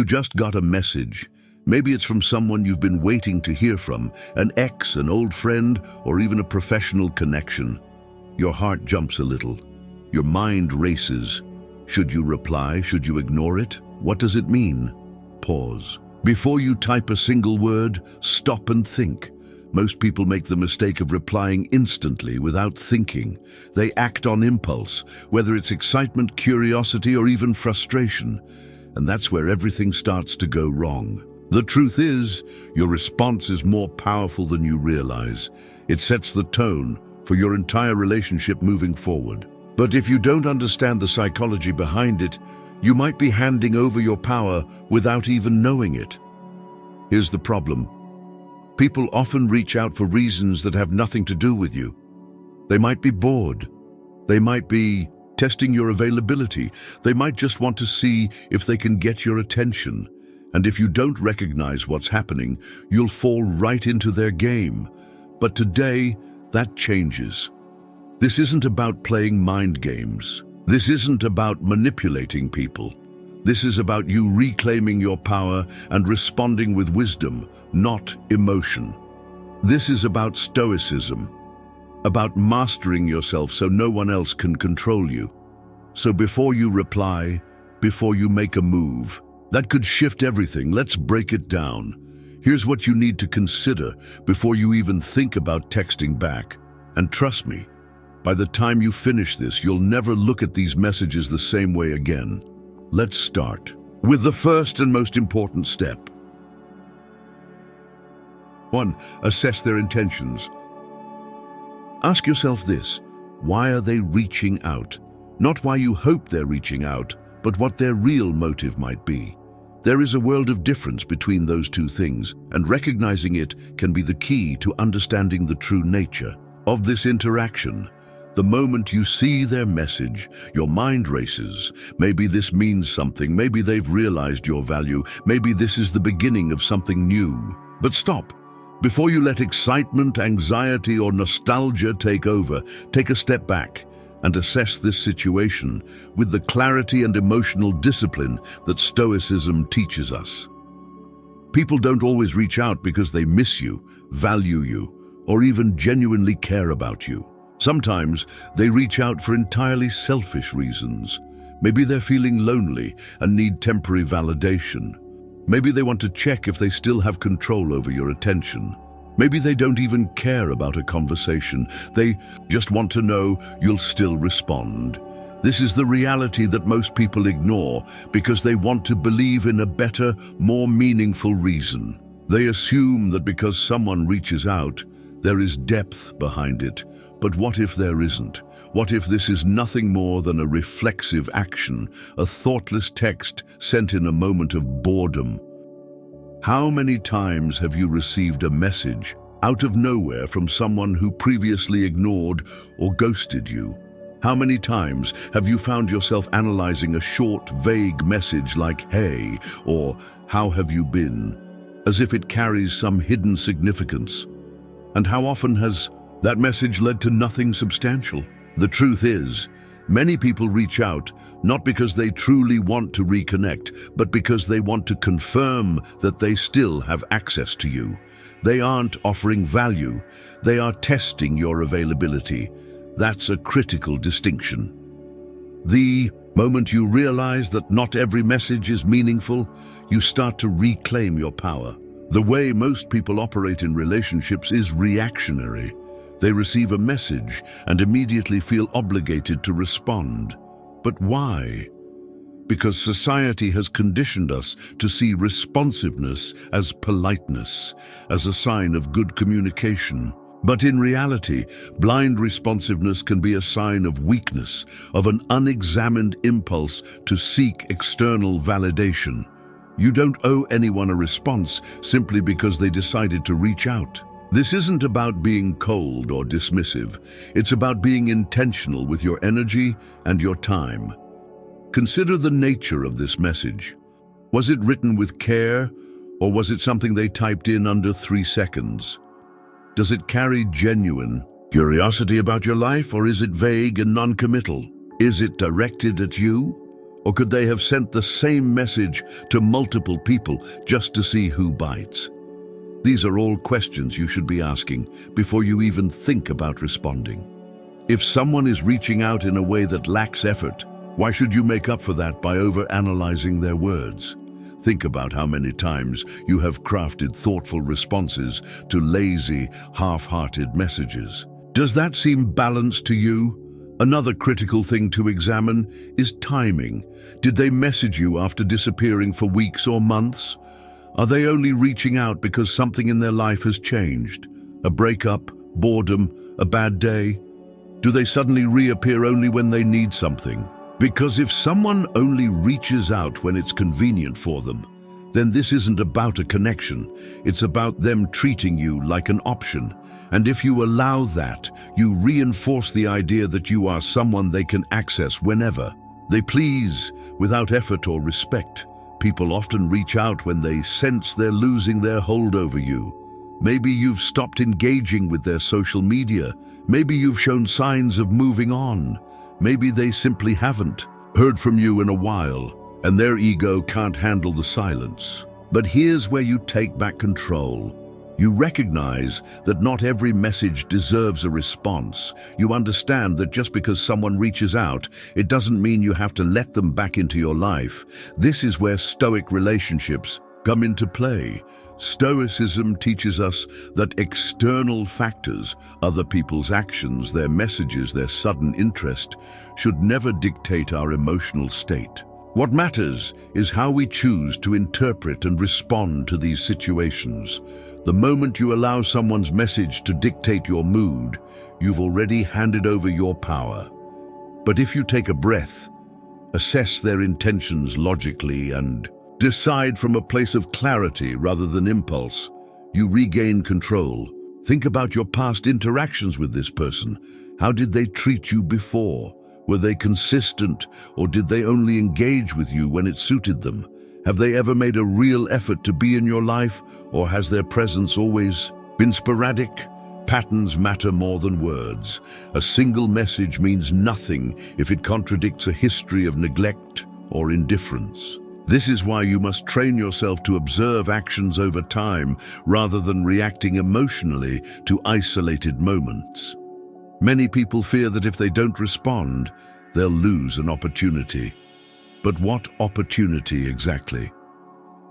You just got a message. Maybe it's from someone you've been waiting to hear from, an ex, an old friend, or even a professional connection. Your heart jumps a little. Your mind races. Should you reply? Should you ignore it? What does it mean? Pause. Before you type a single word, stop and think. Most people make the mistake of replying instantly without thinking. They act on impulse, whether it's excitement, curiosity, or even frustration. And that's where everything starts to go wrong. The truth is, your response is more powerful than you realize. It sets the tone for your entire relationship moving forward. But if you don't understand the psychology behind it, you might be handing over your power without even knowing it. Here's the problem. People often reach out for reasons that have nothing to do with you. They might be bored. They might be testing your availability. They might just want to see if they can get your attention. And if you don't recognize what's happening, you'll fall right into their game. But today, that changes. This isn't about playing mind games. This isn't about manipulating people. This is about you reclaiming your power and responding with wisdom, not emotion. This is about stoicism, about mastering yourself so no one else can control you. So before you reply, before you make a move, that could shift everything. Let's break it down. Here's what you need to consider before you even think about texting back. And trust me, by the time you finish this, you'll never look at these messages the same way again. Let's start with the first and most important step. 1. Assess their intentions. Ask yourself this: why are they reaching out? Not why you hope they're reaching out, but what their real motive might be. There is a world of difference between those two things, and recognizing it can be the key to understanding the true nature of this interaction. The moment you see their message, your mind races. Maybe this means something. Maybe they've realized your value. Maybe this is the beginning of something new. But stop. Before you let excitement, anxiety, or nostalgia take over, take a step back and assess this situation with the clarity and emotional discipline that Stoicism teaches us. People don't always reach out because they miss you, value you, or even genuinely care about you. Sometimes they reach out for entirely selfish reasons. Maybe they're feeling lonely and need temporary validation. Maybe they want to check if they still have control over your attention. Maybe they don't even care about a conversation. They just want to know you'll still respond. This is the reality that most people ignore because they want to believe in a better, more meaningful reason. They assume that because someone reaches out, there is depth behind it. But what if there isn't? What if this is nothing more than a reflexive action, a thoughtless text sent in a moment of boredom? How many times have you received a message out of nowhere from someone who previously ignored or ghosted you? How many times have you found yourself analyzing a short, vague message like "Hey" or "How have you been?" as if it carries some hidden significance? And how often has that message led to nothing substantial? The truth is, many people reach out not because they truly want to reconnect, but because they want to confirm that they still have access to you. They aren't offering value, they are testing your availability. That's a critical distinction. The moment you realize that not every message is meaningful, you start to reclaim your power. The way most people operate in relationships is reactionary. They receive a message and immediately feel obligated to respond. But why? Because society has conditioned us to see responsiveness as politeness, as a sign of good communication. But in reality, blind responsiveness can be a sign of weakness, of an unexamined impulse to seek external validation. You don't owe anyone a response simply because they decided to reach out. This isn't about being cold or dismissive. It's about being intentional with your energy and your time. Consider the nature of this message. Was it written with care, or was it something they typed in under 3 seconds? Does it carry genuine curiosity about your life, or is it vague and non-committal? Is it directed at you, Or could they have sent the same message to multiple people just to see who bites? These are all questions you should be asking before you even think about responding. If someone is reaching out in a way that lacks effort, why should you make up for that by overanalyzing their words? Think about how many times you have crafted thoughtful responses to lazy, half-hearted messages. Does that seem balanced to you? Another critical thing to examine is timing. Did they message you after disappearing for weeks or months? Are they only reaching out because something in their life has changed? A breakup, boredom, a bad day? Do they suddenly reappear only when they need something? Because if someone only reaches out when it's convenient for them, then this isn't about a connection. It's about them treating you like an option. And if you allow that, you reinforce the idea that you are someone they can access whenever they please, without effort or respect. People often reach out when they sense they're losing their hold over you. Maybe you've stopped engaging with their social media. Maybe you've shown signs of moving on. Maybe they simply haven't heard from you in a while, and their ego can't handle the silence. But here's where you take back control. You recognize that not every message deserves a response. You understand that just because someone reaches out, it doesn't mean you have to let them back into your life. This is where Stoic relationships come into play. Stoicism teaches us that external factors, other people's actions, their messages, their sudden interest, should never dictate our emotional state. What matters is how we choose to interpret and respond to these situations. The moment you allow someone's message to dictate your mood, you've already handed over your power. But if you take a breath, assess their intentions logically, and decide from a place of clarity rather than impulse, you regain control. Think about your past interactions with this person. How did they treat you before? Were they consistent, or did they only engage with you when it suited them? Have they ever made a real effort to be in your life, or has their presence always been sporadic? Patterns matter more than words. A single message means nothing if it contradicts a history of neglect or indifference. This is why you must train yourself to observe actions over time rather than reacting emotionally to isolated moments. Many people fear that if they don't respond, they'll lose an opportunity. But what opportunity exactly?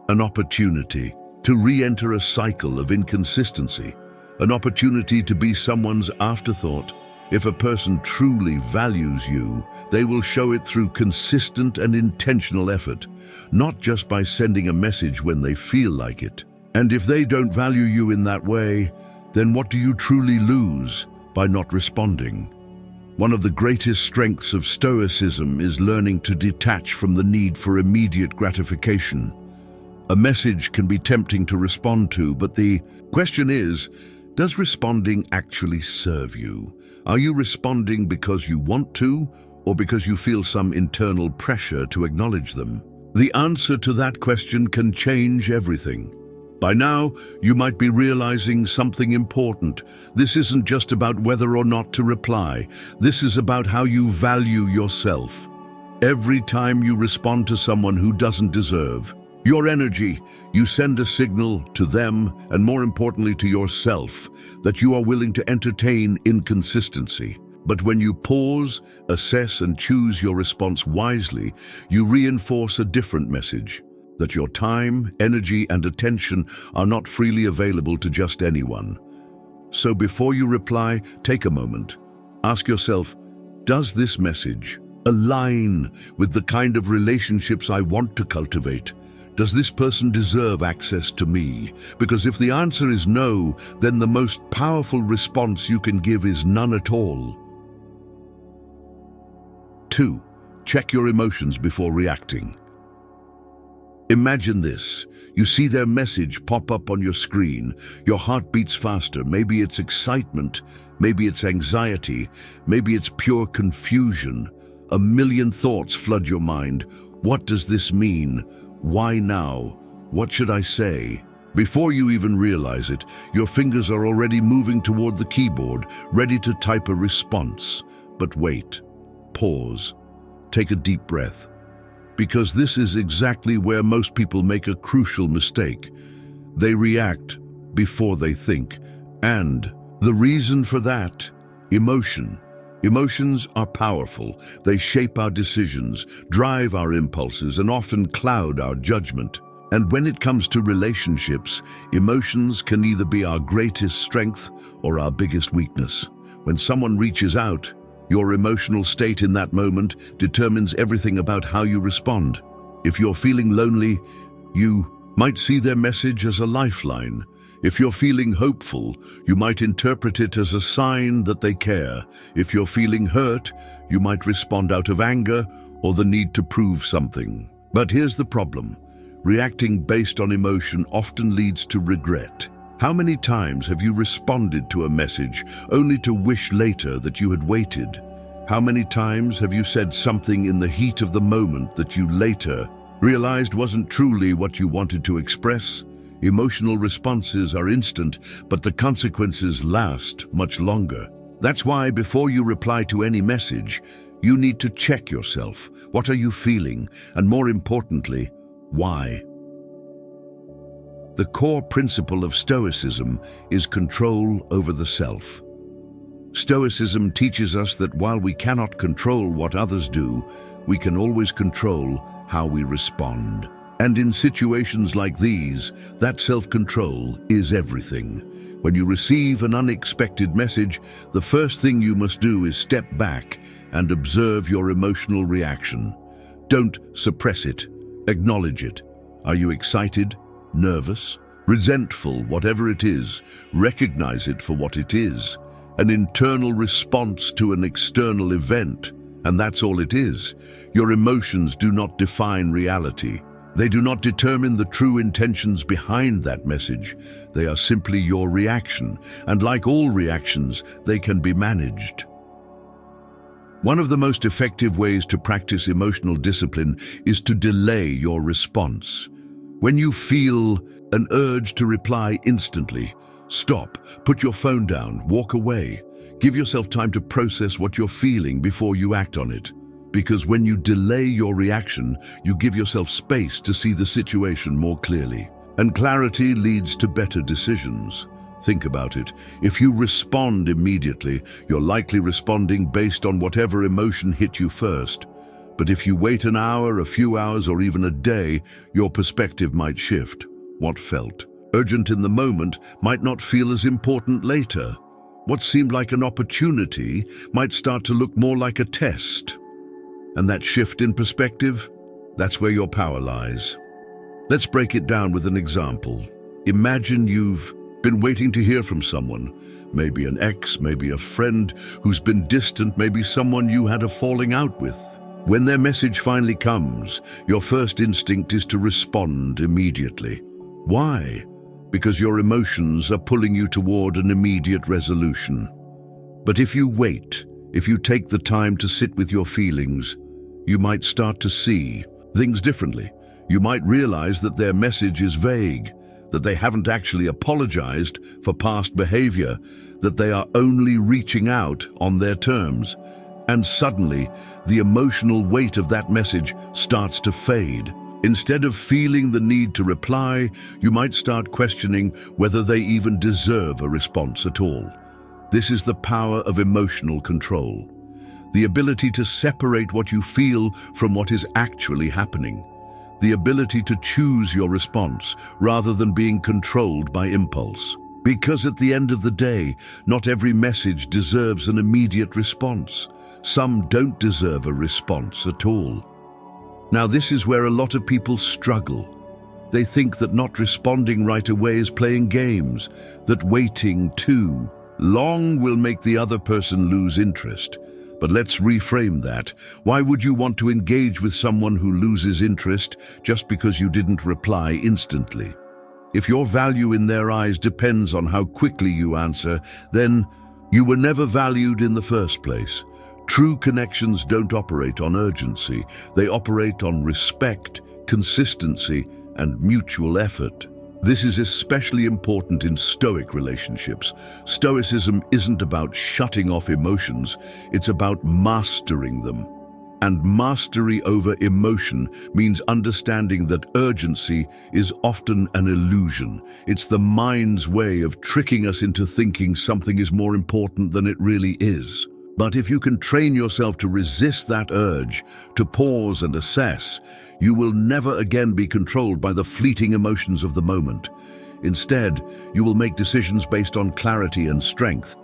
An opportunity to re-enter a cycle of inconsistency, an opportunity to be someone's afterthought. If a person truly values you, they will show it through consistent and intentional effort, not just by sending a message when they feel like it. And if they don't value you in that way, then what do you truly lose by not responding? One of the greatest strengths of Stoicism is learning to detach from the need for immediate gratification. A message can be tempting to respond to, but the question is, does responding actually serve you? Are you responding because you want to, or because you feel some internal pressure to acknowledge them? The answer to that question can change everything. By now, you might be realizing something important. This isn't just about whether or not to reply. This is about how you value yourself. Every time you respond to someone who doesn't deserve your energy, you send a signal to them, and more importantly to yourself, that you are willing to entertain inconsistency. But when you pause, assess, and choose your response wisely, you reinforce a different message: that your time, energy, and attention are not freely available to just anyone. So before you reply, take a moment. Ask yourself, does this message align with the kind of relationships I want to cultivate? Does this person deserve access to me? Because if the answer is no, then the most powerful response you can give is none at all. 2. Check your emotions before reacting. Imagine this. You see their message pop up on your screen. Your heart beats faster. Maybe it's excitement, maybe it's anxiety, maybe it's pure confusion. A million thoughts flood your mind. What does this mean? Why now? What should I say? Before you even realize it, your fingers are already moving toward the keyboard, ready to type a response. But wait. Pause. Take a deep breath. because this is exactly where most people make a crucial mistake. They react before they think. And the reason for that? Emotion. Emotions are powerful. They shape our decisions, drive our impulses, and often cloud our judgment. And when it comes to relationships, emotions can either be our greatest strength or our biggest weakness. When someone reaches out, your emotional state in that moment determines everything about how you respond. If you're feeling lonely, you might see their message as a lifeline. If you're feeling hopeful, you might interpret it as a sign that they care. If you're feeling hurt, you might respond out of anger or the need to prove something. But here's the problem. Reacting based on emotion often leads to regret. How many times have you responded to a message only to wish later that you had waited? How many times have you said something in the heat of the moment that you later realized wasn't truly what you wanted to express? Emotional responses are instant, but the consequences last much longer. That's why before you reply to any message, you need to check yourself. What are you feeling? And more importantly, why? The core principle of Stoicism is control over the self. Stoicism teaches us that while we cannot control what others do, we can always control how we respond. And in situations like these, that self-control is everything. When you receive an unexpected message, the first thing you must do is step back and observe your emotional reaction. Don't suppress it. Acknowledge it. Are you excited? Nervous? Resentful? Whatever it is, recognize it for what it is. An internal response to an external event. And that's all it is. Your emotions do not define reality. They do not determine the true intentions behind that message. They are simply your reaction. And like all reactions, they can be managed. One of the most effective ways to practice emotional discipline is to delay your response. When you feel an urge to reply instantly, stop, put your phone down, walk away. Give yourself time to process what you're feeling before you act on it. Because when you delay your reaction, you give yourself space to see the situation more clearly. And clarity leads to better decisions. Think about it. If you respond immediately, you're likely responding based on whatever emotion hit you first. But if you wait an hour, a few hours, or even a day, your perspective might shift. What felt urgent in the moment might not feel as important later. What seemed like an opportunity might start to look more like a test. And that shift in perspective, that's where your power lies. Let's break it down with an example. Imagine you've been waiting to hear from someone, maybe an ex, maybe a friend who's been distant, maybe someone you had a falling out with. When their message finally comes, your first instinct is to respond immediately. Why? Because your emotions are pulling you toward an immediate resolution. But if you wait, if you take the time to sit with your feelings, you might start to see things differently. You might realize that their message is vague, that they haven't actually apologized for past behavior, that they are only reaching out on their terms. And suddenly, the emotional weight of that message starts to fade. Instead of feeling the need to reply, you might start questioning whether they even deserve a response at all. This is the power of emotional control. The ability to separate what you feel from what is actually happening. The ability to choose your response rather than being controlled by impulse. Because at the end of the day, not every message deserves an immediate response. Some don't deserve a response at all. Now, this is where a lot of people struggle. They think that not responding right away is playing games, that waiting too long will make the other person lose interest. But let's reframe that. Why would you want to engage with someone who loses interest just because you didn't reply instantly? If your value in their eyes depends on how quickly you answer, then you were never valued in the first place. True connections don't operate on urgency. They operate on respect, consistency, and mutual effort. This is especially important in Stoic relationships. Stoicism isn't about shutting off emotions, it's about mastering them. And mastery over emotion means understanding that urgency is often an illusion. It's the mind's way of tricking us into thinking something is more important than it really is. But if you can train yourself to resist that urge, to pause and assess, you will never again be controlled by the fleeting emotions of the moment. Instead, you will make decisions based on clarity and strength.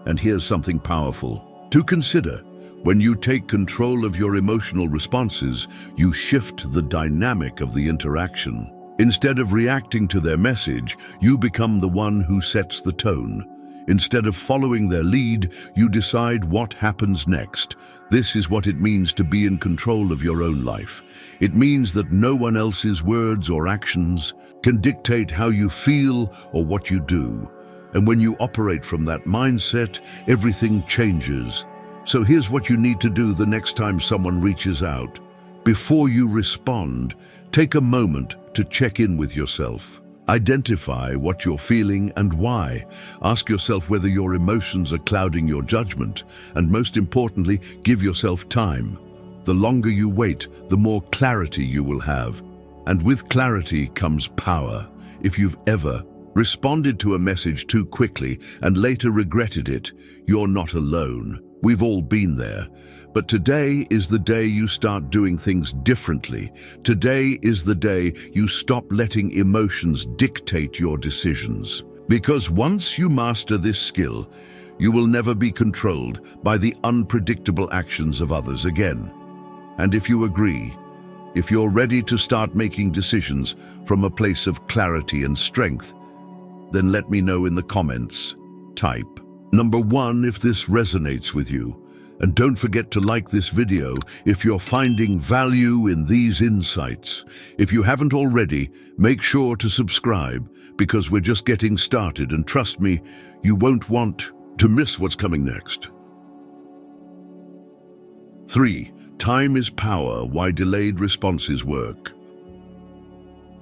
And here's something powerful to consider. When you take control of your emotional responses, you shift the dynamic of the interaction. Instead of reacting to their message, you become the one who sets the tone. Instead of following their lead, you decide what happens next. This is what it means to be in control of your own life. It means that no one else's words or actions can dictate how you feel or what you do. And when you operate from that mindset, everything changes. So here's what you need to do the next time someone reaches out. Before you respond, take a moment to check in with yourself. Identify what you're feeling and why. Ask yourself whether your emotions are clouding your judgment. And most importantly, give yourself time. The longer you wait, the more clarity you will have. And with clarity comes power. If you've ever responded to a message too quickly and later regretted it, you're not alone. We've all been there. But today is the day you start doing things differently. Today is the day you stop letting emotions dictate your decisions. Because once you master this skill, you will never be controlled by the unpredictable actions of others again. And if you agree, if you're ready to start making decisions from a place of clarity and strength, then let me know in the comments. Type Number 1 if this resonates with you. And don't forget to like this video if you're finding value in these insights. If you haven't already, make sure to subscribe because we're just getting started, and trust me, you won't want to miss what's coming next. 3. Time is power, why delayed responses work.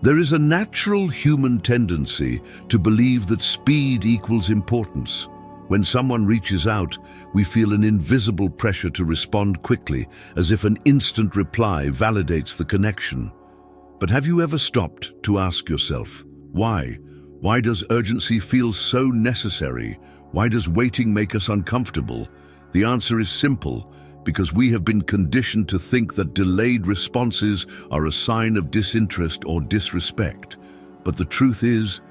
There is a natural human tendency to believe that speed equals importance. When someone reaches out, we feel an invisible pressure to respond quickly, as if an instant reply validates the connection. But have you ever stopped to ask yourself, why? Why does urgency feel so necessary? Why does waiting make us uncomfortable? The answer is simple, because we have been conditioned to think that delayed responses are a sign of disinterest or disrespect. But the truth is,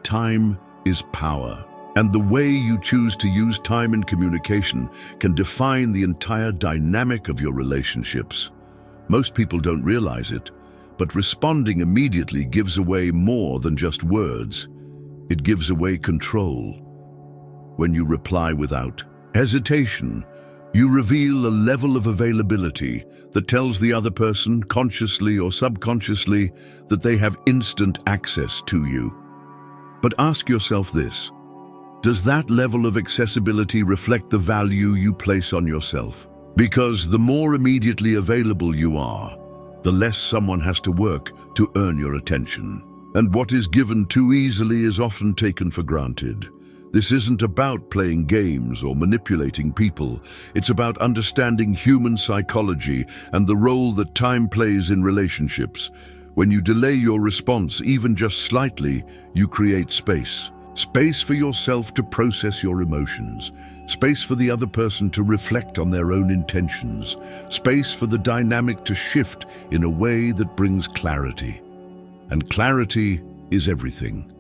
time is power. And the way you choose to use time in communication can define the entire dynamic of your relationships. Most people don't realize it, but responding immediately gives away more than just words. It gives away control. When you reply without hesitation, you reveal a level of availability that tells the other person, consciously or subconsciously, that they have instant access to you. But ask yourself this. Does that level of accessibility reflect the value you place on yourself? Because the more immediately available you are, the less someone has to work to earn your attention. And what is given too easily is often taken for granted. This isn't about playing games or manipulating people. It's about understanding human psychology and the role that time plays in relationships. When you delay your response even just slightly, you create space. Space for yourself to process your emotions. Space for the other person to reflect on their own intentions. Space for the dynamic to shift in a way that brings clarity. And clarity is everything.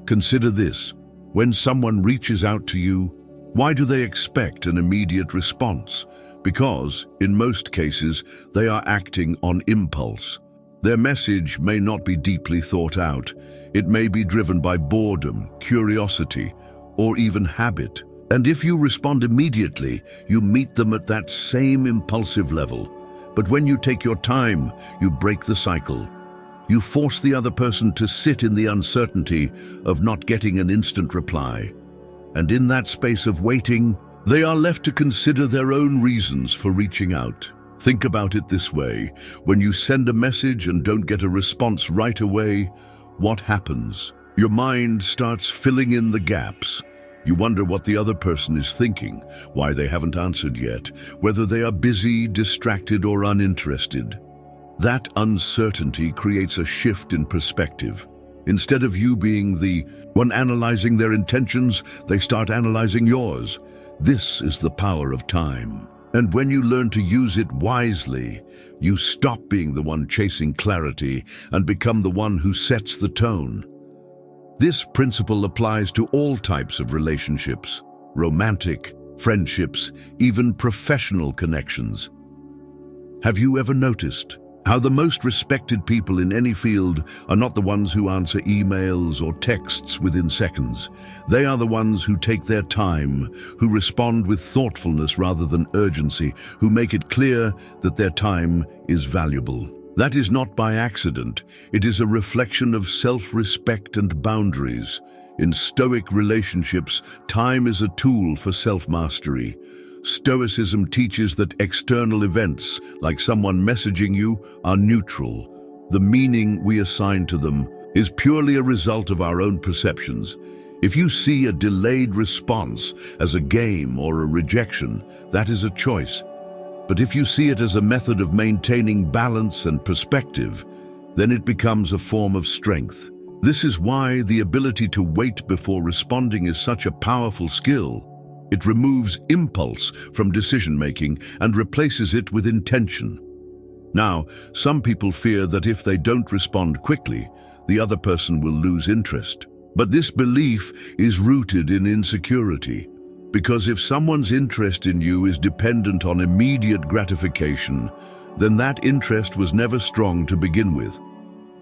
Consider this. When someone reaches out to you, why do they expect an immediate response? Because, in most cases, they are acting on impulse. Their message may not be deeply thought out. It may be driven by boredom, curiosity, or even habit. And if you respond immediately, you meet them at that same impulsive level. But when you take your time, you break the cycle. You force the other person to sit in the uncertainty of not getting an instant reply. And in that space of waiting, they are left to consider their own reasons for reaching out. Think about it this way. When you send a message and don't get a response right away, what happens? Your mind starts filling in the gaps. You wonder what the other person is thinking, why they haven't answered yet, whether they are busy, distracted, or uninterested. That uncertainty creates a shift in perspective. Instead of you being the one analyzing their intentions, they start analyzing yours. This is the power of time. And when you learn to use it wisely, you stop being the one chasing clarity and become the one who sets the tone. This principle applies to all types of relationships, romantic, friendships, even professional connections. Have you ever noticed how the most respected people in any field are not the ones who answer emails or texts within seconds? They are the ones who take their time, who respond with thoughtfulness rather than urgency, who make it clear that their time is valuable. That is not by accident. It is a reflection of self-respect and boundaries. In Stoic relationships, time is a tool for self-mastery. Stoicism teaches that external events, like someone messaging you, are neutral. The meaning we assign to them is purely a result of our own perceptions. If you see a delayed response as a game or a rejection, that is a choice. But if you see it as a method of maintaining balance and perspective, then it becomes a form of strength. This is why the ability to wait before responding is such a powerful skill. It removes impulse from decision-making and replaces it with intention. Now, some people fear that if they don't respond quickly, the other person will lose interest. But this belief is rooted in insecurity. Because if someone's interest in you is dependent on immediate gratification, then that interest was never strong to begin with.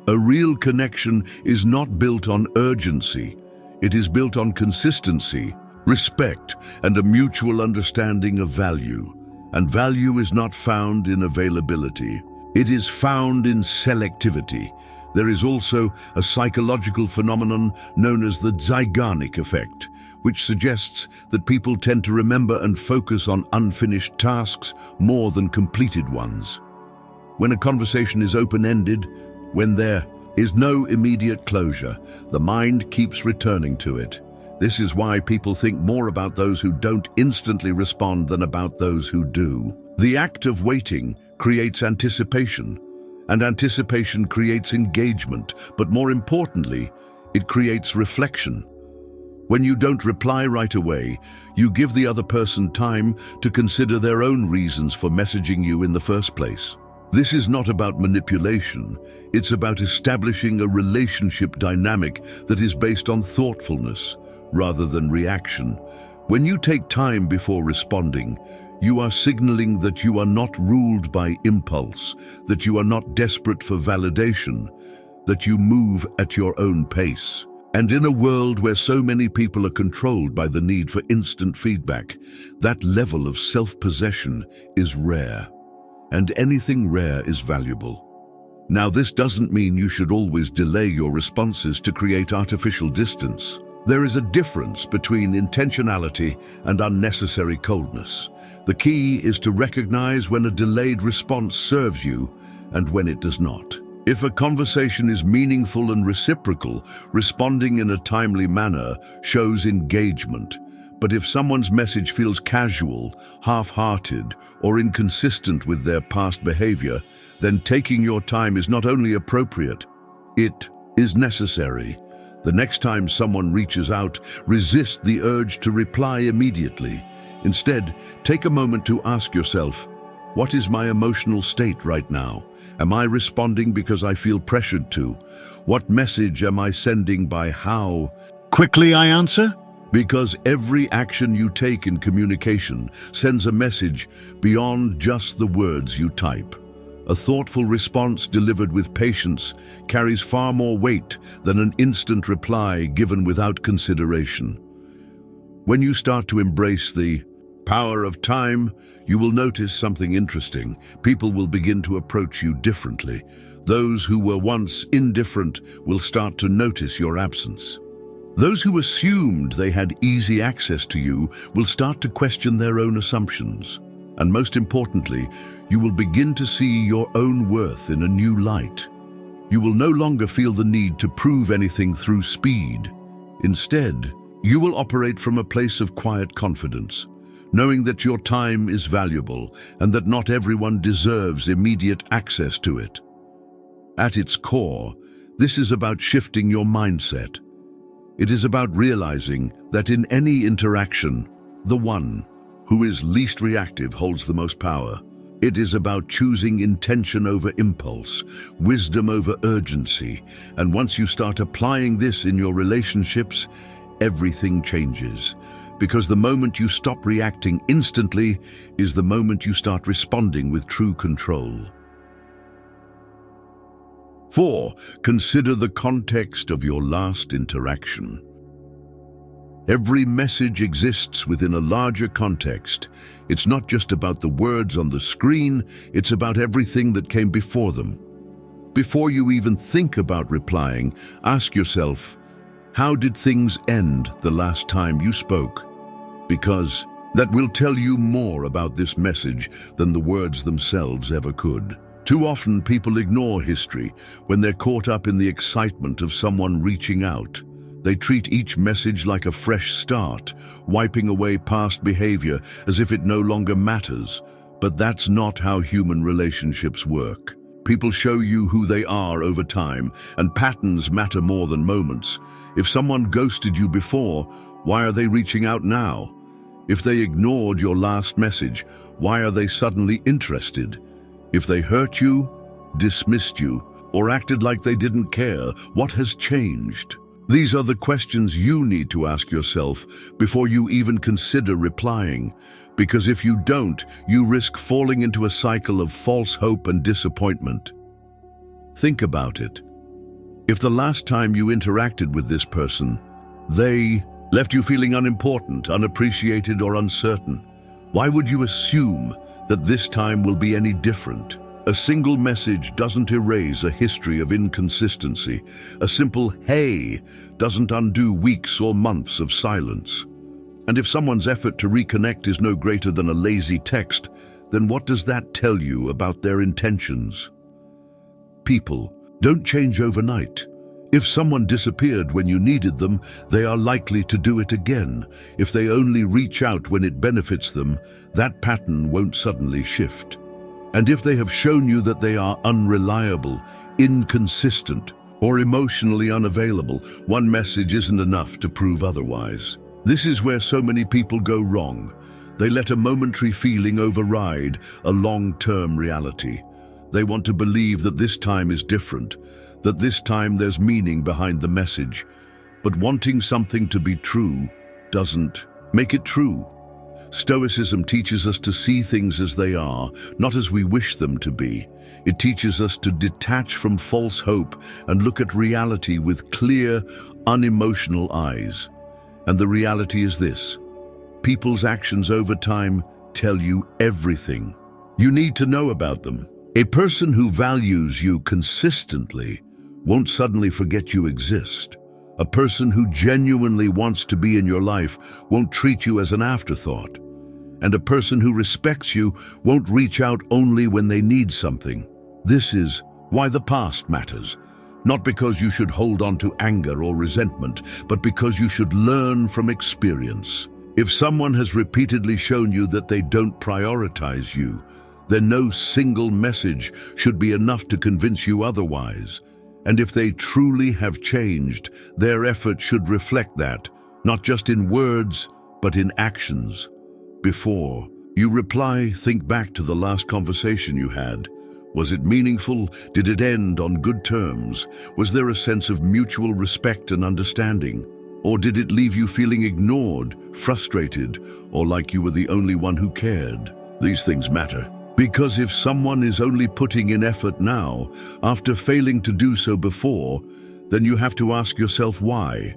A real connection is not built on urgency. It is built on consistency, respect, and a mutual understanding of value. And value is not found in availability. It is found in selectivity. There is also a psychological phenomenon known as the Zeigarnik effect, which suggests that people tend to remember and focus on unfinished tasks more than completed ones. When a conversation is open-ended, when there is no immediate closure, the mind keeps returning to it. This is why people think more about those who don't instantly respond than about those who do. The act of waiting creates anticipation, and anticipation creates engagement, but more importantly, it creates reflection. When you don't reply right away, you give the other person time to consider their own reasons for messaging you in the first place. This is not about manipulation, it's about establishing a relationship dynamic that is based on thoughtfulness rather than reaction. When you take time before responding, you are signaling that you are not ruled by impulse, that you are not desperate for validation, that you move at your own pace. And in a world where so many people are controlled by the need for instant feedback, that level of self-possession is rare. And anything rare is valuable. Now, this doesn't mean you should always delay your responses to create artificial distance. There is a difference between intentionality and unnecessary coldness. The key is to recognize when a delayed response serves you and when it does not. If a conversation is meaningful and reciprocal, responding in a timely manner shows engagement. But if someone's message feels casual, half-hearted, or inconsistent with their past behavior, then taking your time is not only appropriate, it is necessary. The next time someone reaches out, resist the urge to reply immediately. Instead, take a moment to ask yourself, what is my emotional state right now? Am I responding because I feel pressured to? What message am I sending by how quickly I answer? Because every action you take in communication sends a message beyond just the words you type. A thoughtful response delivered with patience carries far more weight than an instant reply given without consideration. When you start to embrace the power of time, you will notice something interesting. People will begin to approach you differently. Those who were once indifferent will start to notice your absence. Those who assumed they had easy access to you will start to question their own assumptions. And most importantly, you will begin to see your own worth in a new light. You will no longer feel the need to prove anything through speed. Instead, You will operate from a place of quiet confidence, knowing that your time is valuable and that not everyone deserves immediate access to it. At its core, this is about shifting your mindset. It is about realizing that in any interaction, the one who is least reactive holds the most power. It is about choosing intention over impulse, wisdom over urgency, and once you start applying this in your relationships, everything changes. Because the moment you stop reacting instantly is the moment you start responding with true control. 4. Consider the context of your last interaction. Every message exists within a larger context. It's not just about the words on the screen, it's about everything that came before them. Before you even think about replying, ask yourself, how did things end the last time you spoke? Because that will tell you more about this message than the words themselves ever could. Too often people ignore history when they're caught up in the excitement of someone reaching out. They treat each message like a fresh start, wiping away past behavior as if it no longer matters. But that's not how human relationships work. People show you who they are over time, and patterns matter more than moments. If someone ghosted you before, why are they reaching out now? If they ignored your last message, why are they suddenly interested? If they hurt you, dismissed you, or acted like they didn't care, what has changed? These are the questions you need to ask yourself before you even consider replying. Because if you don't, you risk falling into a cycle of false hope and disappointment. Think about it. If the last time you interacted with this person, they left you feeling unimportant, unappreciated, or uncertain, why would you assume that this time will be any different? A single message doesn't erase a history of inconsistency. A simple "hey" doesn't undo weeks or months of silence. And if someone's effort to reconnect is no greater than a lazy text, then what does that tell you about their intentions? People don't change overnight. If someone disappeared when you needed them, they are likely to do it again. If they only reach out when it benefits them, that pattern won't suddenly shift. And if they have shown you that they are unreliable, inconsistent, or emotionally unavailable, one message isn't enough to prove otherwise. This is where so many people go wrong. They let a momentary feeling override a long-term reality. They want to believe that this time is different, that this time there's meaning behind the message. But wanting something to be true doesn't make it true. Stoicism teaches us to see things as they are, not as we wish them to be. It teaches us to detach from false hope and look at reality with clear, unemotional eyes. And the reality is this: people's actions over time tell you everything you need to know about them. A person who values you consistently won't suddenly forget you exist. A person who genuinely wants to be in your life won't treat you as an afterthought. And a person who respects you won't reach out only when they need something. This is why the past matters. Not because you should hold on to anger or resentment, but because you should learn from experience. If someone has repeatedly shown you that they don't prioritize you, then no single message should be enough to convince you otherwise. And if they truly have changed, their effort should reflect that, not just in words, but in actions. Before you reply, think back to the last conversation you had. Was it meaningful? Did it end on good terms? Was there a sense of mutual respect and understanding? Or did it leave you feeling ignored, frustrated, or like you were the only one who cared? These things matter. Because if someone is only putting in effort now, after failing to do so before, then you have to ask yourself why.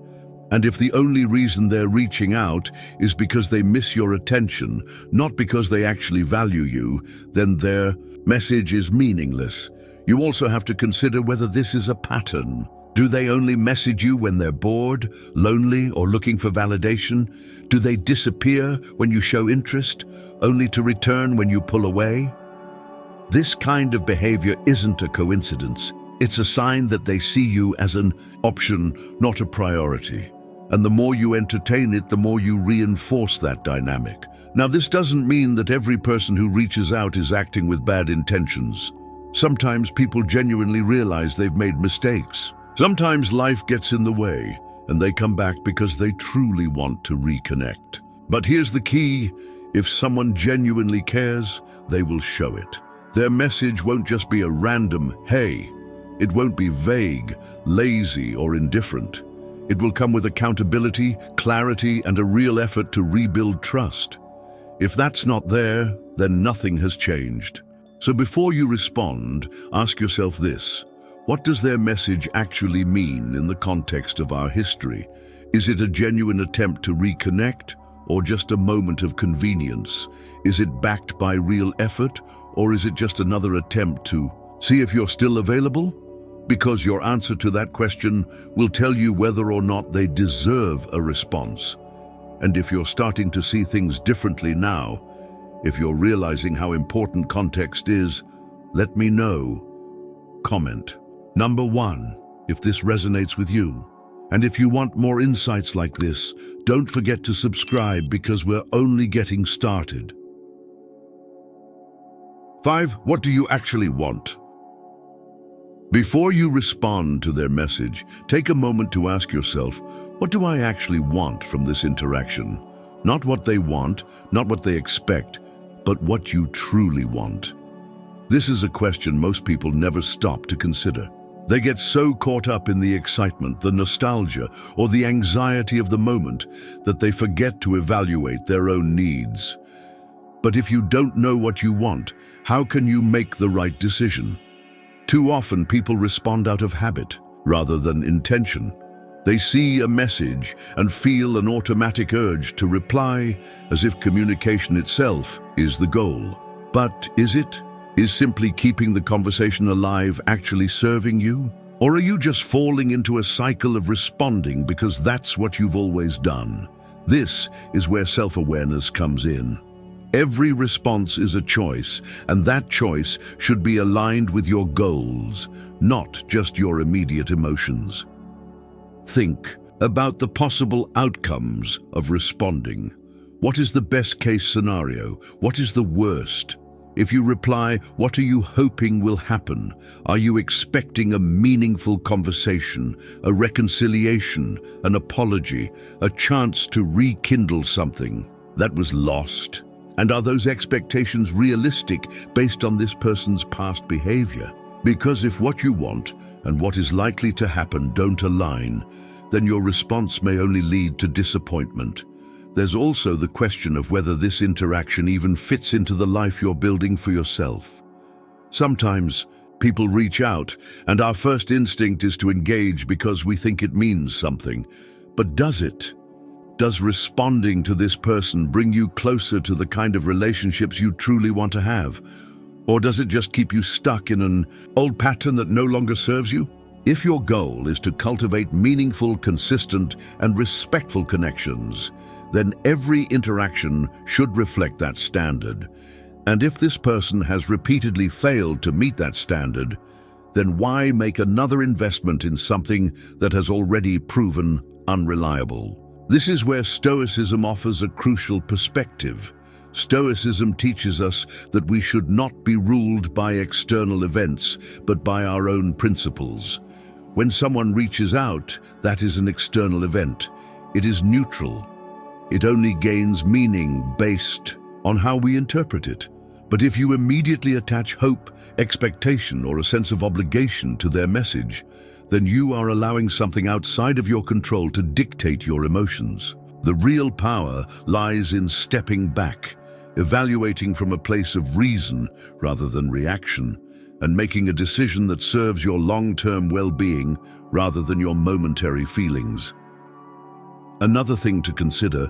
And if the only reason they're reaching out is because they miss your attention, not because they actually value you, then their message is meaningless. You also have to consider whether this is a pattern. Do they only message you when they're bored, lonely, or looking for validation? Do they disappear when you show interest, only to return when you pull away? This kind of behavior isn't a coincidence. It's a sign that they see you as an option, not a priority. And the more you entertain it, the more you reinforce that dynamic. Now, this doesn't mean that every person who reaches out is acting with bad intentions. Sometimes people genuinely realize they've made mistakes. Sometimes life gets in the way, and they come back because they truly want to reconnect. But here's the key: if someone genuinely cares, they will show it. Their message won't just be a random "hey." It won't be vague, lazy, or indifferent. It will come with accountability, clarity, and a real effort to rebuild trust. If that's not there, then nothing has changed. So before you respond, ask yourself this: what does their message actually mean in the context of our history? Is it a genuine attempt to reconnect, or just a moment of convenience? Is it backed by real effort, or is it just another attempt to see if you're still available? Because your answer to that question will tell you whether or not they deserve a response. And if you're starting to see things differently now, if you're realizing how important context is, let me know. Comment. Number 1, if this resonates with you. And if you want more insights like this, don't forget to subscribe, because we're only getting started. 5. What do you actually want? Before you respond to their message, take a moment to ask yourself, what do I actually want from this interaction? Not what they want, not what they expect, but what you truly want. This is a question most people never stop to consider. They get so caught up in the excitement, the nostalgia, or the anxiety of the moment that they forget to evaluate their own needs. But if you don't know what you want, how can you make the right decision? Too often people respond out of habit rather than intention. They see a message and feel an automatic urge to reply, as if communication itself is the goal. But is it? Is simply keeping the conversation alive actually serving you? Or are you just falling into a cycle of responding because that's what you've always done? This is where self-awareness comes in. Every response is a choice, and that choice should be aligned with your goals, not just your immediate emotions. Think about the possible outcomes of responding. What is the best-case scenario? What is the worst? If you reply, what are you hoping will happen? Are you expecting a meaningful conversation, a reconciliation, an apology, a chance to rekindle something that was lost? And are those expectations realistic based on this person's past behavior? Because if what you want and what is likely to happen don't align, then your response may only lead to disappointment. There's also the question of whether this interaction even fits into the life you're building for yourself. Sometimes people reach out, and our first instinct is to engage because we think it means something. But does it? Does responding to this person bring you closer to the kind of relationships you truly want to have? Or does it just keep you stuck in an old pattern that no longer serves you? If your goal is to cultivate meaningful, consistent, and respectful connections, then every interaction should reflect that standard. And if this person has repeatedly failed to meet that standard, then why make another investment in something that has already proven unreliable? This is where Stoicism offers a crucial perspective. Stoicism teaches us that we should not be ruled by external events, but by our own principles. When someone reaches out, that is an external event. It is neutral. It only gains meaning based on how we interpret it. But if you immediately attach hope, expectation, or a sense of obligation to their message, then you are allowing something outside of your control to dictate your emotions. The real power lies in stepping back, evaluating from a place of reason rather than reaction, and making a decision that serves your long-term well-being rather than your momentary feelings. Another thing to consider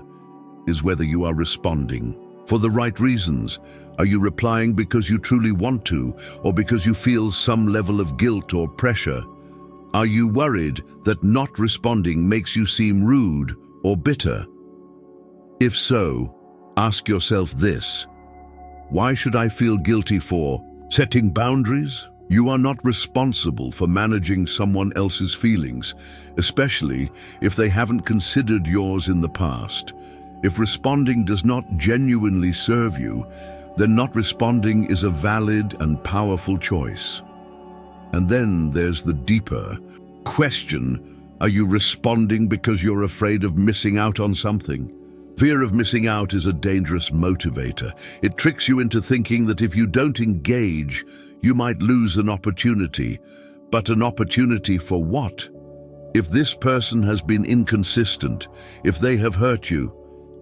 is whether you are responding for the right reasons. Are you replying because you truly want to, or because you feel some level of guilt or pressure? Are you worried that not responding makes you seem rude or bitter? If so, ask yourself this: why should I feel guilty for setting boundaries, You are not responsible for managing someone else's feelings, especially if they haven't considered yours in the past. If responding does not genuinely serve you, then not responding is a valid and powerful choice. And then there's the deeper question: are you responding because you're afraid of missing out on something? Fear of missing out is a dangerous motivator. It tricks you into thinking that if you don't engage, you might lose an opportunity. But an opportunity for what? If this person has been inconsistent, if they have hurt you,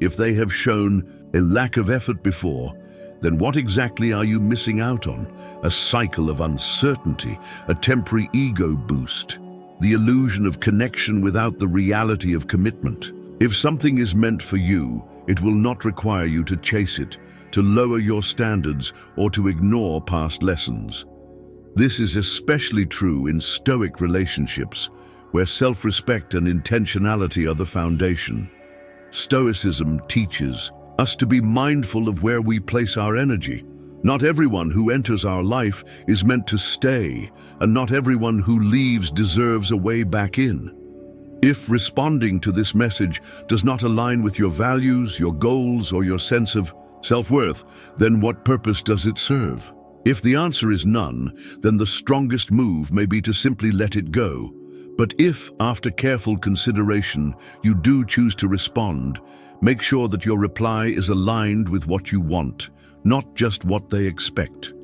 if they have shown a lack of effort before, then what exactly are you missing out on? A cycle of uncertainty, a temporary ego boost, the illusion of connection without the reality of commitment. If something is meant for you, it will not require you to chase it, to lower your standards, or to ignore past lessons. This is especially true in Stoic relationships, where self-respect and intentionality are the foundation. Stoicism teaches us to be mindful of where we place our energy. Not everyone who enters our life is meant to stay, and not everyone who leaves deserves a way back in. If responding to this message does not align with your values, your goals, or your sense of self-worth, then what purpose does it serve? If the answer is none, then the strongest move may be to simply let it go. But if, after careful consideration, you do choose to respond, make sure that your reply is aligned with what you want, not just what they expect.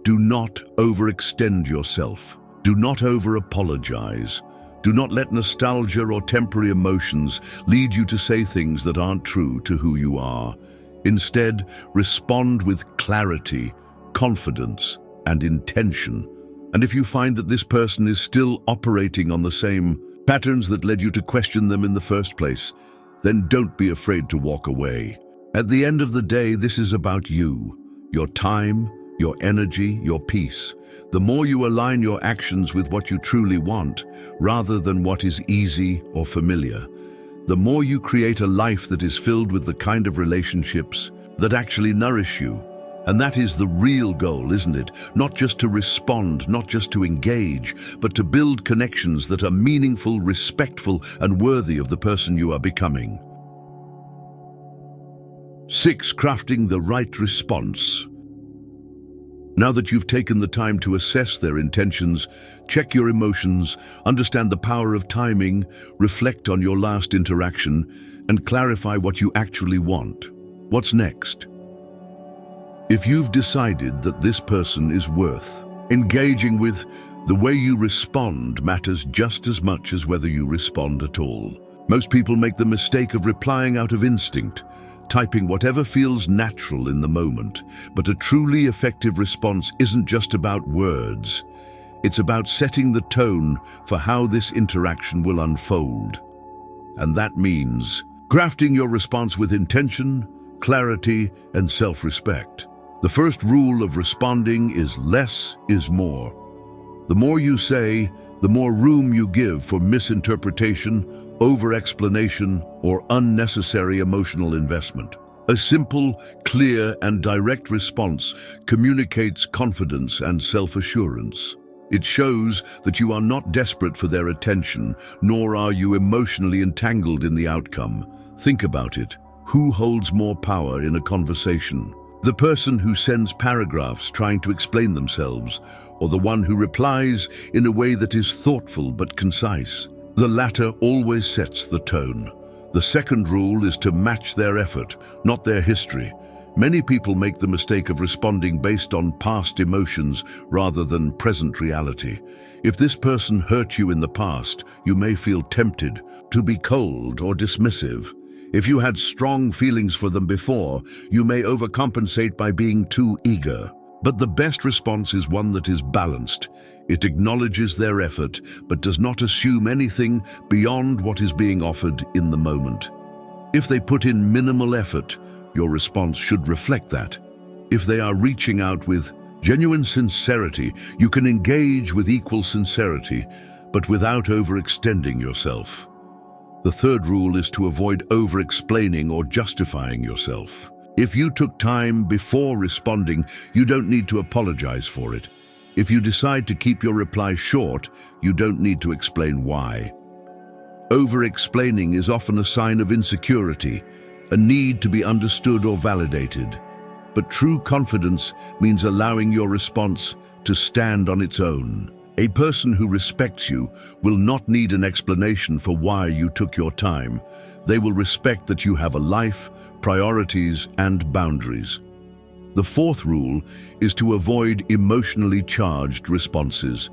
Do not overextend yourself. Do not over-apologize. Do not let nostalgia or temporary emotions lead you to say things that aren't true to who you are. Instead, respond with clarity, confidence, and intention. And if you find that this person is still operating on the same patterns that led you to question them in the first place, then don't be afraid to walk away. At the end of the day, this is about you, your time, your energy, your peace. The more you align your actions with what you truly want, rather than what is easy or familiar, the more you create a life that is filled with the kind of relationships that actually nourish you. And that is the real goal, isn't it? Not just to respond, not just to engage, but to build connections that are meaningful, respectful, and worthy of the person you are becoming. 6. Crafting the right response. Now that you've taken the time to assess their intentions, check your emotions, understand the power of timing, reflect on your last interaction, and clarify what you actually want. What's next? If you've decided that this person is worth engaging with, the way you respond matters just as much as whether you respond at all. Most people make the mistake of replying out of instinct, typing whatever feels natural in the moment. But a truly effective response isn't just about words. It's about setting the tone for how this interaction will unfold. And that means crafting your response with intention, clarity, and self-respect. The first rule of responding is less is more. The more you say, the more room you give for misinterpretation, over-explanation, or unnecessary emotional investment. A simple, clear, and direct response communicates confidence and self-assurance. It shows that you are not desperate for their attention, nor are you emotionally entangled in the outcome. Think about it. Who holds more power in a conversation? The person who sends paragraphs trying to explain themselves, or the one who replies in a way that is thoughtful but concise? The latter always sets the tone. The second rule is to match their effort, not their history. Many people make the mistake of responding based on past emotions rather than present reality. If this person hurt you in the past, you may feel tempted to be cold or dismissive. If you had strong feelings for them before, you may overcompensate by being too eager. But the best response is one that is balanced. It acknowledges their effort, but does not assume anything beyond what is being offered in the moment. If they put in minimal effort, your response should reflect that. If they are reaching out with genuine sincerity, you can engage with equal sincerity, but without overextending yourself. The third rule is to avoid over-explaining or justifying yourself. If you took time before responding, you don't need to apologize for it. If you decide to keep your reply short, you don't need to explain why. Over-explaining is often a sign of insecurity, a need to be understood or validated. But true confidence means allowing your response to stand on its own. A person who respects you will not need an explanation for why you took your time. They will respect that you have a life, priorities, and boundaries. The fourth rule is to avoid emotionally charged responses.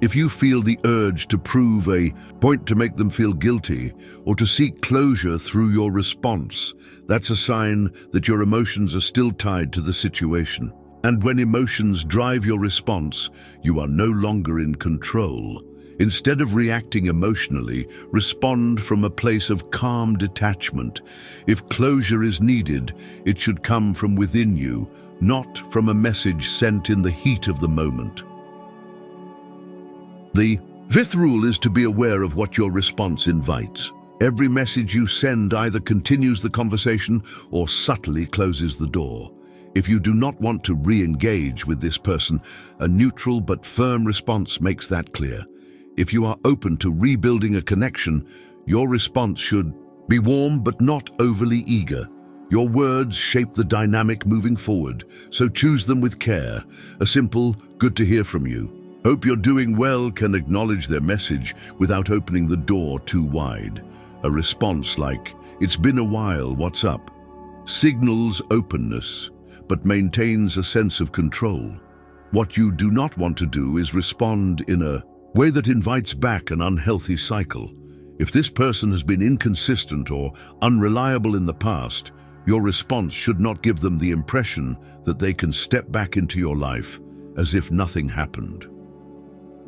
If you feel the urge to prove a point to make them feel guilty or to seek closure through your response, that's a sign that your emotions are still tied to the situation. And when emotions drive your response, you are no longer in control. Instead of reacting emotionally, respond from a place of calm detachment. If closure is needed, it should come from within you, not from a message sent in the heat of the moment. The fifth rule is to be aware of what your response invites. Every message you send either continues the conversation or subtly closes the door. If you do not want to re-engage with this person, a neutral but firm response makes that clear. If you are open to rebuilding a connection, your response should be warm but not overly eager. Your words shape the dynamic moving forward, so choose them with care. A simple, "Good to hear from you. Hope you're doing well," can acknowledge their message without opening the door too wide. A response like, "It's been a while, what's up?" signals openness, but maintains a sense of control. What you do not want to do is respond in a way that invites back an unhealthy cycle. If this person has been inconsistent or unreliable in the past, your response should not give them the impression that they can step back into your life as if nothing happened.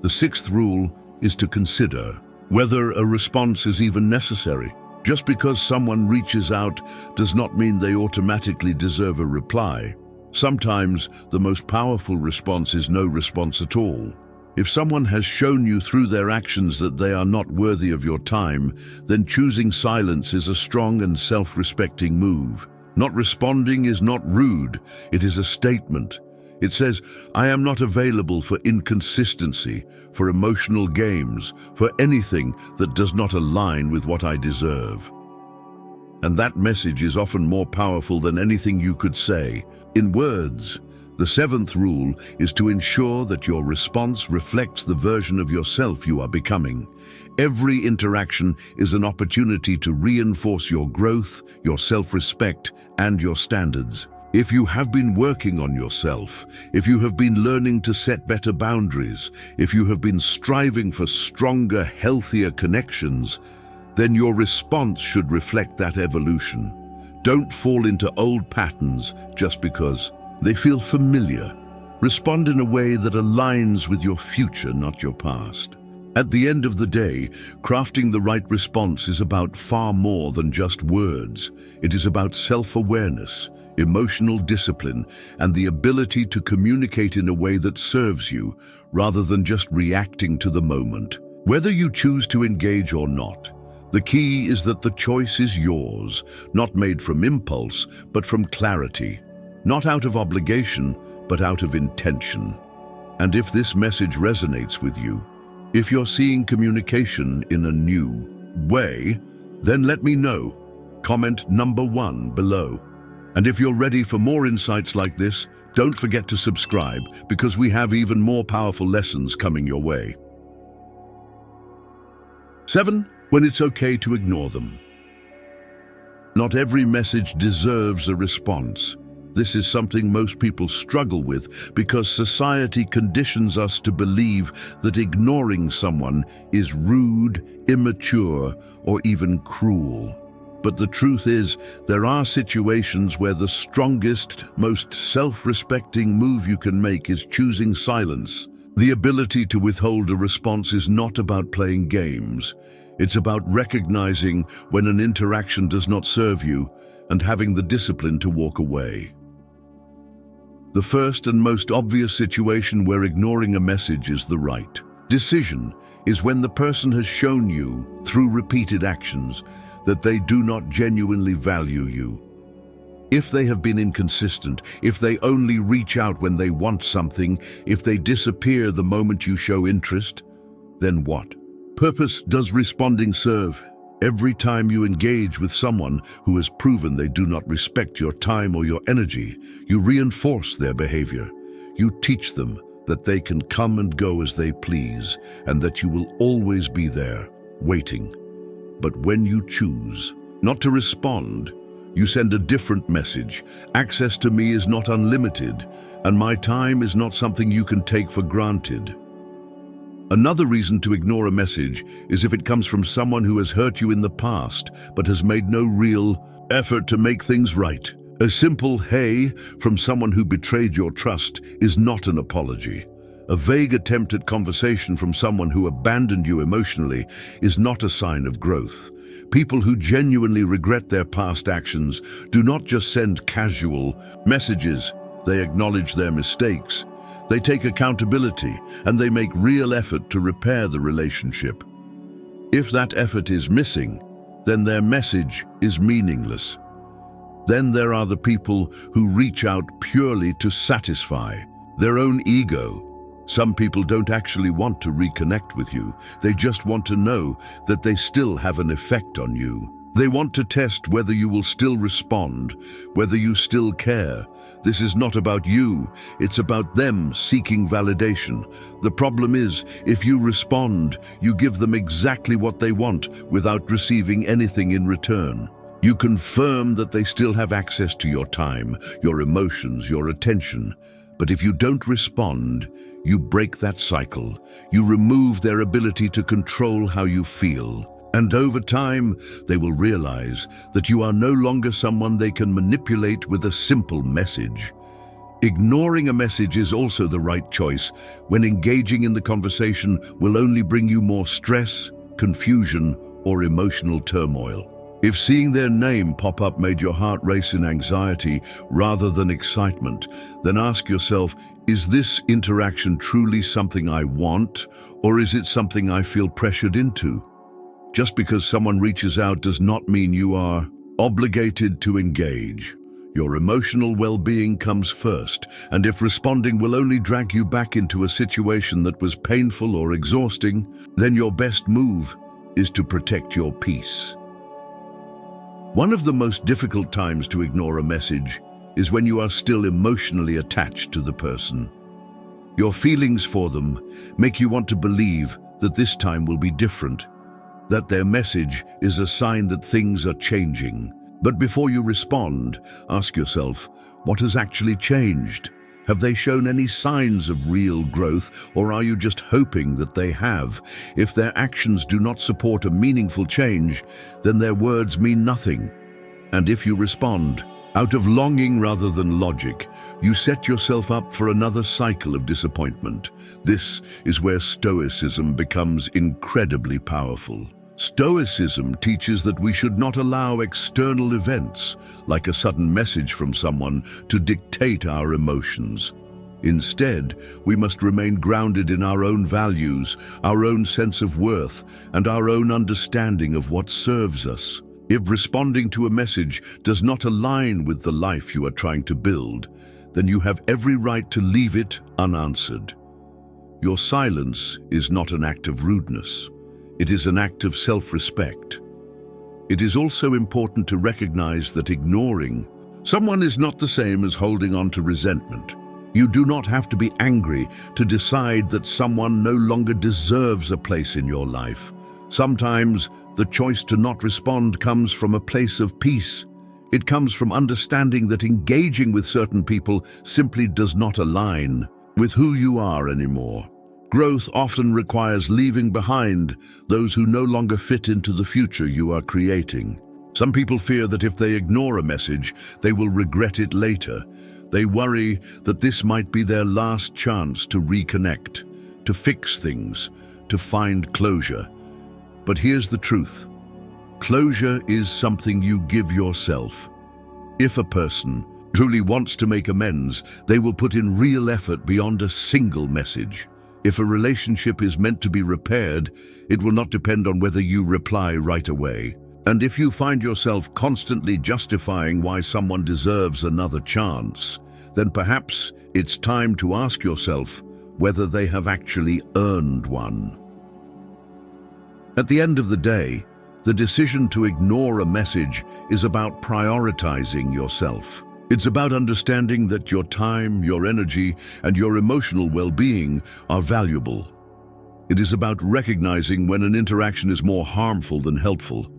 The sixth rule is to consider whether a response is even necessary. Just because someone reaches out does not mean they automatically deserve a reply. Sometimes the most powerful response is no response at all. If someone has shown you through their actions that they are not worthy of your time, then choosing silence is a strong and self-respecting move. Not responding is not rude, it is a statement. It says, "I am not available for inconsistency, for emotional games, for anything that does not align with what I deserve." And that message is often more powerful than anything you could say in words. The seventh rule is to ensure that your response reflects the version of yourself you are becoming. Every interaction is an opportunity to reinforce your growth, your self-respect, and your standards. If you have been working on yourself, if you have been learning to set better boundaries, if you have been striving for stronger, healthier connections, then your response should reflect that evolution. Don't fall into old patterns just because they feel familiar. Respond in a way that aligns with your future, not your past. At the end of the day, crafting the right response is about far more than just words. It is about self-awareness, emotional discipline, and the ability to communicate in a way that serves you, rather than just reacting to the moment. Whether you choose to engage or not, the key is that the choice is yours, not made from impulse, but from clarity. Not out of obligation, but out of intention. And if this message resonates with you, if you're seeing communication in a new way, then let me know. Comment number 1 below. And if you're ready for more insights like this, don't forget to subscribe, because we have even more powerful lessons coming your way. 7. When it's okay to ignore them. Not every message deserves a response. This is something most people struggle with because society conditions us to believe that ignoring someone is rude, immature, or even cruel. But the truth is, there are situations where the strongest, most self-respecting move you can make is choosing silence. The ability to withhold a response is not about playing games. It's about recognizing when an interaction does not serve you and having the discipline to walk away. The first and most obvious situation where ignoring a message is the right decision is when the person has shown you, through repeated actions, that they do not genuinely value you. If they have been inconsistent, if they only reach out when they want something, if they disappear the moment you show interest, then what purpose does responding serve? Every time you engage with someone who has proven they do not respect your time or your energy, you reinforce their behavior. You teach them that they can come and go as they please, and that you will always be there, waiting. But when you choose not to respond, you send a different message. Access to me is not unlimited, and my time is not something you can take for granted. Another reason to ignore a message is if it comes from someone who has hurt you in the past, but has made no real effort to make things right. A simple "hey" from someone who betrayed your trust is not an apology. A vague attempt at conversation from someone who abandoned you emotionally is not a sign of growth. People who genuinely regret their past actions do not just send casual messages. They acknowledge their mistakes. They take accountability, and they make real effort to repair the relationship. If that effort is missing, then their message is meaningless. Then there are the people who reach out purely to satisfy their own ego. Some people don't actually want to reconnect with you. They just want to know that they still have an effect on you. They want to test whether you will still respond, whether you still care. This is not about you, it's about them seeking validation. The problem is, if you respond, you give them exactly what they want without receiving anything in return. You confirm that they still have access to your time, your emotions, your attention. But if you don't respond, you break that cycle. You remove their ability to control how you feel. And over time, they will realize that you are no longer someone they can manipulate with a simple message. Ignoring a message is also the right choice when engaging in the conversation will only bring you more stress, confusion, or emotional turmoil. If seeing their name pop up made your heart race in anxiety rather than excitement, then ask yourself, is this interaction truly something I want, or is it something I feel pressured into? Just because someone reaches out does not mean you are obligated to engage. Your emotional well-being comes first, and if responding will only drag you back into a situation that was painful or exhausting, then your best move is to protect your peace. One of the most difficult times to ignore a message is when you are still emotionally attached to the person. Your feelings for them make you want to believe that this time will be different, that their message is a sign that things are changing. But before you respond, ask yourself, what has actually changed? Have they shown any signs of real growth, or are you just hoping that they have? If their actions do not support a meaningful change, then their words mean nothing. And if you respond out of longing rather than logic, you set yourself up for another cycle of disappointment. This is where Stoicism becomes incredibly powerful. Stoicism teaches that we should not allow external events, like a sudden message from someone, to dictate our emotions. Instead, we must remain grounded in our own values, our own sense of worth, and our own understanding of what serves us. If responding to a message does not align with the life you are trying to build, then you have every right to leave it unanswered. Your silence is not an act of rudeness. It is an act of self-respect. It is also important to recognize that ignoring someone is not the same as holding on to resentment. You do not have to be angry to decide that someone no longer deserves a place in your life. Sometimes the choice to not respond comes from a place of peace. It comes from understanding that engaging with certain people simply does not align with who you are anymore. Growth often requires leaving behind those who no longer fit into the future you are creating. Some people fear that if they ignore a message, they will regret it later. They worry that this might be their last chance to reconnect, to fix things, to find closure. But here's the truth. Closure is something you give yourself. If a person truly wants to make amends, they will put in real effort beyond a single message. If a relationship is meant to be repaired, it will not depend on whether you reply right away. And if you find yourself constantly justifying why someone deserves another chance, then perhaps it's time to ask yourself whether they have actually earned one. At the end of the day, the decision to ignore a message is about prioritizing yourself. It's about understanding that your time, your energy, and your emotional well-being are valuable. It is about recognizing when an interaction is more harmful than helpful,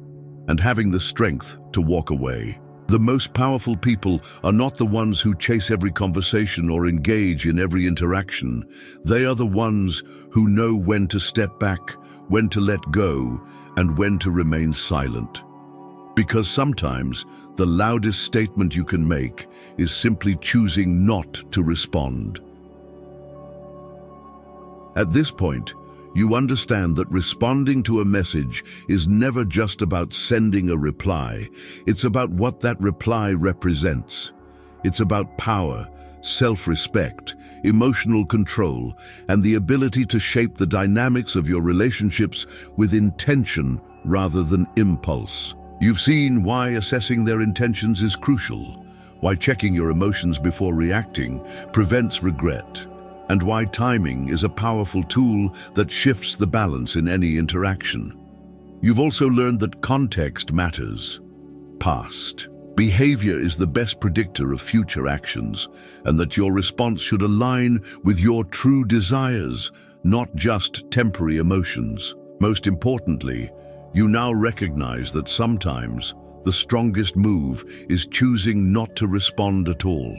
and having the strength to walk away. The most powerful people are not the ones who chase every conversation or engage in every interaction. They are the ones who know when to step back, when to let go, and when to remain silent. Because sometimes the loudest statement you can make is simply choosing not to respond. At this point, you understand that responding to a message is never just about sending a reply. It's about what that reply represents. It's about power, self-respect, emotional control, and the ability to shape the dynamics of your relationships with intention rather than impulse. You've seen why assessing their intentions is crucial, why checking your emotions before reacting prevents regret, and why timing is a powerful tool that shifts the balance in any interaction. You've also learned that context matters. Past behavior is the best predictor of future actions, and that your response should align with your true desires, not just temporary emotions. Most importantly, you now recognize that sometimes the strongest move is choosing not to respond at all.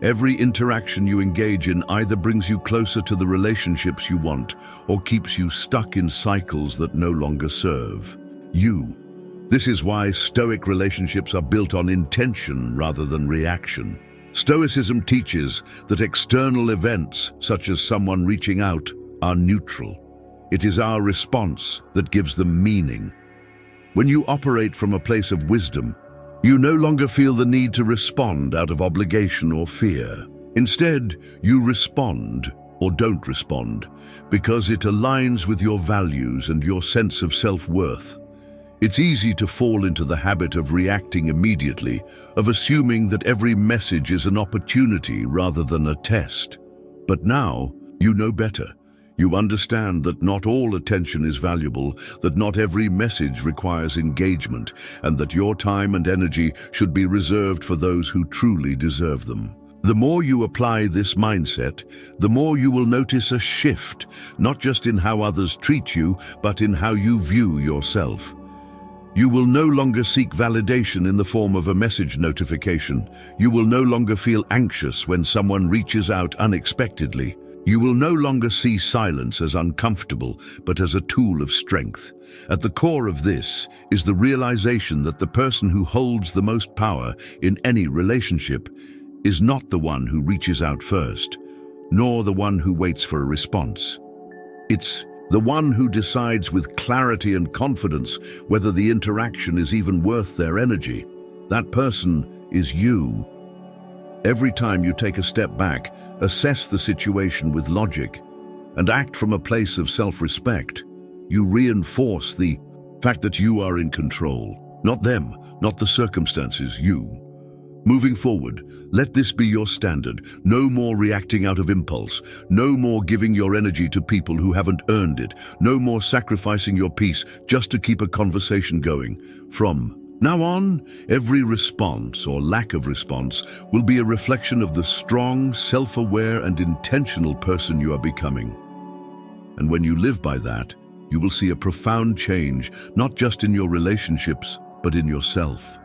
Every interaction you engage in either brings you closer to the relationships you want or keeps you stuck in cycles that no longer serve you. This is why Stoic relationships are built on intention rather than reaction. Stoicism teaches that external events, such as someone reaching out, are neutral. It is our response that gives them meaning. When you operate from a place of wisdom, you no longer feel the need to respond out of obligation or fear. Instead, you respond or don't respond because it aligns with your values and your sense of self-worth. It's easy to fall into the habit of reacting immediately, of assuming that every message is an opportunity rather than a test. But now, you know better. You understand that not all attention is valuable, that not every message requires engagement, and that your time and energy should be reserved for those who truly deserve them. The more you apply this mindset, the more you will notice a shift, not just in how others treat you, but in how you view yourself. You will no longer seek validation in the form of a message notification. You will no longer feel anxious when someone reaches out unexpectedly. You will no longer see silence as uncomfortable, but as a tool of strength. At the core of this is the realization that the person who holds the most power in any relationship is not the one who reaches out first, nor the one who waits for a response. It's the one who decides with clarity and confidence whether the interaction is even worth their energy. That person is you. Every time you take a step back, assess the situation with logic, and act from a place of self-respect, you reinforce the fact that you are in control. Not them, not the circumstances, you. Moving forward, let this be your standard. No more reacting out of impulse. No more giving your energy to people who haven't earned it. No more sacrificing your peace just to keep a conversation going. From now on, every response or lack of response will be a reflection of the strong, self-aware, and intentional person you are becoming. And when you live by that, you will see a profound change, not just in your relationships, but in yourself.